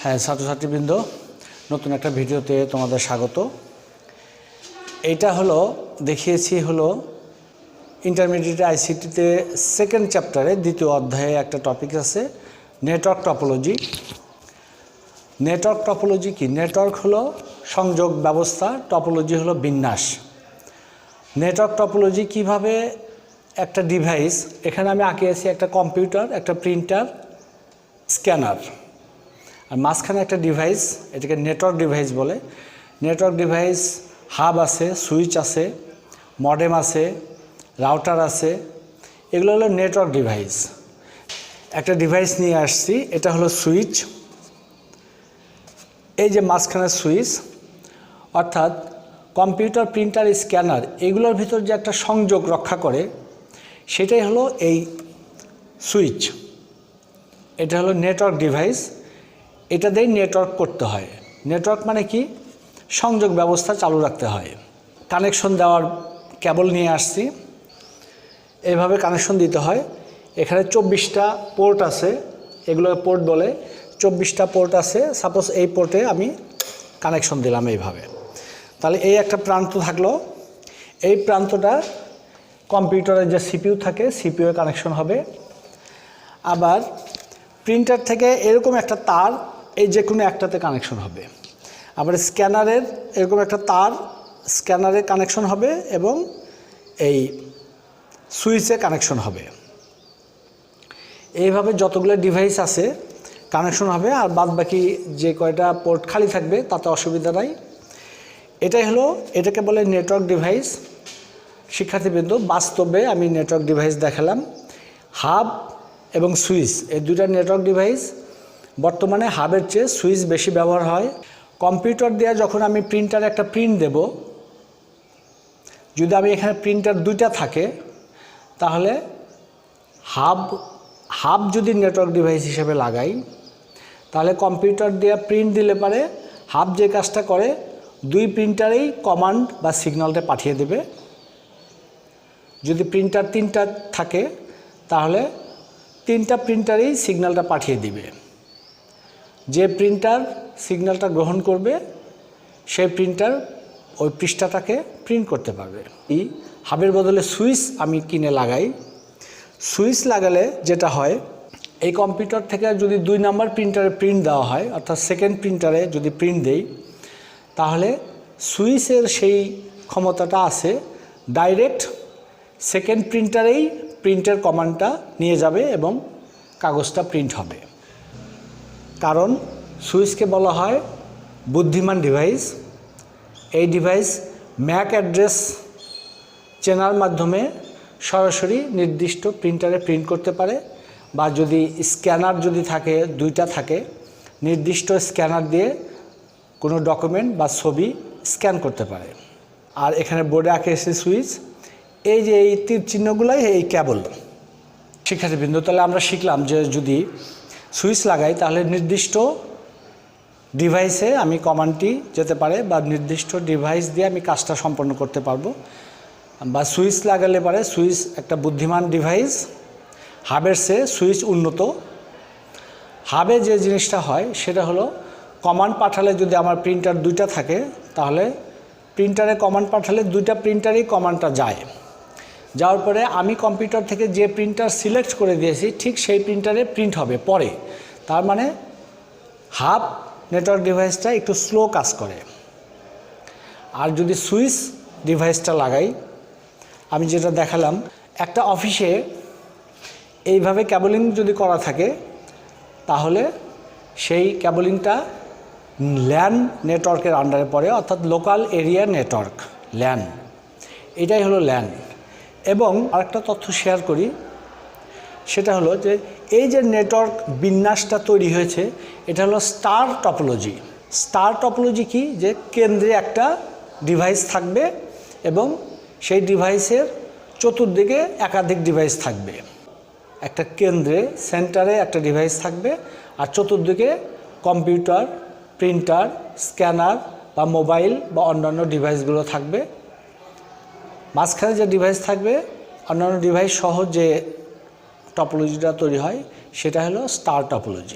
হ্যাঁ, ছাত্রছাত্রীবৃন্দ, নতুন একটা ভিডিওতে তোমাদের স্বাগত। এইটা হলো দেখিয়েছি ইন্টারমিডিয়েট আইসিটিতে সেকেন্ড চ্যাপ্টারে দ্বিতীয় অধ্যায়ে একটা টপিক আছে নেটওয়ার্ক টপোলজি। নেটওয়ার্ক টপোলজি কি? নেটওয়ার্ক হলো সংযোগ ব্যবস্থা, টপোলজি হলো বিন্যাস। নেটওয়ার্ক টপোলজি কিভাবে একটা ডিভাইস, এখানে আমি আঁকিয়েছি একটা কম্পিউটার, একটা প্রিন্টার, স্ক্যানার, আর মাঝখানে একটা ডিভাইস, এটাকে নেটওয়ার্ক ডিভাইস বলে। নেটওয়ার্ক ডিভাইস হাব আছে, সুইচ আছে, মডেম আছে, রাউটার আছে, এগুলো হলো নেটওয়ার্ক ডিভাইস। একটা ডিভাইস নিয়ে আসছি, এটা হলো সুইচ। এই যে মাঝখানে সুইচ, অর্থাৎ কম্পিউটার, প্রিন্টার, স্ক্যানার এগুলোর ভিতর যে একটা সংযোগ রক্ষা করে সেটাই হলো এই সুইচ। এটা হলো নেটওয়ার্ক ডিভাইস, এটা দিয়েই নেটওয়ার্ক করতে হয়। নেটওয়ার্ক মানে কি? সংযোগ ব্যবস্থা চালু রাখতে হয়। কানেকশন দেওয়ার কেবল নিয়ে আসছি, এইভাবে কানেকশন দিতে হয়। এখানে 24টা পোর্ট আছে, এগুলো পোর্ট বলে। 24টা পোর্ট আছে। সাপোজ এই পোর্টে আমি কানেকশন দিলাম এইভাবে। তাহলে এই একটা প্রান্ত থাকলো, এই প্রান্তটা কম্পিউটারের যে সিপিইউ থাকে, সিপিইউ কানেকশন হবে। আবার প্রিন্টার থেকে এরকম একটা তার, এই যে কোনো একটাতে কানেকশন হবে। আবার স্ক্যানারের এরকম একটা তার, স্ক্যানারে কানেকশন হবে এবং এই সুইচে কানেকশন হবে। এইভাবে যতগুলো ডিভাইস আছে কানেকশন হবে, আর বাদ বাকি যে কয়টা পোর্ট খালি থাকবে তাতে অসুবিধা নাই। এটাই হলো, এটাকে বলে নেটওয়ার্ক ডিভাইস। শিক্ষার্থীবৃন্দ, বাস্তবে আমি নেটওয়ার্ক ডিভাইস দেখালাম। হাব এবং সুইচ, এই দুইটা নেটওয়ার্ক ডিভাইস। বর্তমানে হাবের চেয়ে সুইচ বেশি ব্যবহার হয়। কম্পিউটার দিয়ে যখন আমি প্রিন্টারে একটা প্রিন্ট দেব, যদি আমি এখানে প্রিন্টার দুইটা থাকে তাহলে হাব যদি নেটওয়ার্ক ডিভাইস হিসেবে লাগাই, তাহলে কম্পিউটার দিয়ে প্রিন্ট দিলে পারে হাব যে কাজটা করে, দুই প্রিন্টারেই কমান্ড বা সিগন্যালটা পাঠিয়ে দেবে। যদি প্রিন্টার 3টা থাকে তাহলে 3টা প্রিন্টারেই সিগন্যালটা পাঠিয়ে দিবে। যে প্রিন্টার সিগন্যালটা গ্রহণ করবে সেই প্রিন্টার ওই পৃষ্ঠাটাকে প্রিন্ট করতে পারবে। এই হাবের বদলে সুইচ আমি কিনে লাগাই। সুইচ লাগালে যেটা হয়, এই কম্পিউটার থেকে যদি 2 নাম্বার প্রিন্টারে প্রিন্ট দেওয়া হয়, অর্থাৎ সেকেন্ড প্রিন্টারে যদি প্রিন্ট দেই, তাহলে সুইচের সেই ক্ষমতাটা আছে, ডাইরেক্ট সেকেন্ড প্রিন্টারেই প্রিন্টের কমান্ডটা নিয়ে যাবে এবং কাগজটা প্রিন্ট হবে। কারণ সুইচকে বলা হয় বুদ্ধিমান ডিভাইস। এই ডিভাইস ম্যাক অ্যাড্রেস চেনার মাধ্যমে সরাসরি নির্দিষ্ট প্রিন্টারে প্রিন্ট করতে পারে, বা যদি স্ক্যানার যদি থাকে, 2টা থাকে, নির্দিষ্ট স্ক্যানার দিয়ে কোনো ডকুমেন্ট বা ছবি স্ক্যান করতে পারে। আর এখানে বোর্ডে আঁকে এসে সুইচ, এই যে এই তীর চিহ্নগুলাই এই কেবল। শিক্ষার্থীবৃন্দ, তাহলে আমরা শিখলাম যে যদি সুইচ লাগাই তাহলে নির্দিষ্ট ডিভাইসে আমি কমান্ডটি যেতে পারে, বা নির্দিষ্ট ডিভাইস দিয়ে আমি কাজটা সম্পন্ন করতে পারবো। বা সুইচ লাগালে পারে, সুইচ একটা বুদ্ধিমান ডিভাইস। হাবের চেয়ে সুইচ উন্নত। হাবে যে জিনিসটা হয় সেটা হলো, কমান্ড পাঠালে যদি আমার প্রিন্টার 2টা থাকে তাহলে প্রিন্টারে কমান্ড পাঠালে 2টা প্রিন্টারেই কমান্ডটা যায়। যাওয়ার পরে আমি কম্পিউটার থেকে যে প্রিন্টার সিলেক্ট করে দিয়েছি ঠিক সেই প্রিন্টারে প্রিন্ট হবে পরে। তার মানে হাব নেটওয়ার্ক ডিভাইসটা একটু স্লো কাজ করে। আর যদি সুইচ ডিভাইসটা লাগাই, আমি যেটা দেখালাম, একটা অফিসে এইভাবে ক্যাবলিং যদি করা থাকে তাহলে সেই ক্যাবলিংটা ল্যান নেটওয়ার্কের আন্ডারে পড়ে, অর্থাৎ লোকাল এরিয়া নেটওয়ার্ক, ল্যান। এটাই হলো ল্যান। এবং আরেকটা তথ্য শেয়ার করি, সেটা হলো যে এই যে নেটওয়ার্ক বিন্যাসটা তৈরি হয়েছে, এটা হলো স্টার টপোলজি। স্টার টপোলজি কি? যে কেন্দ্রে একটা ডিভাইস থাকবে এবং সেই ডিভাইসের চতুর্দিকে একাধিক ডিভাইস থাকবে। একটা কেন্দ্রে, সেন্টারে একটা ডিভাইস থাকবে, আর চতুর্দিকে কম্পিউটার, প্রিন্টার, স্ক্যানার বা মোবাইল বা অন্যান্য ডিভাইসগুলো থাকবে। মাঝখানে যে ডিভাইস থাকবে, অন্যান্য ডিভাইস সহ যে টপোলজিটা তৈরি হয়, সেটা হলো স্টার টপোলজি।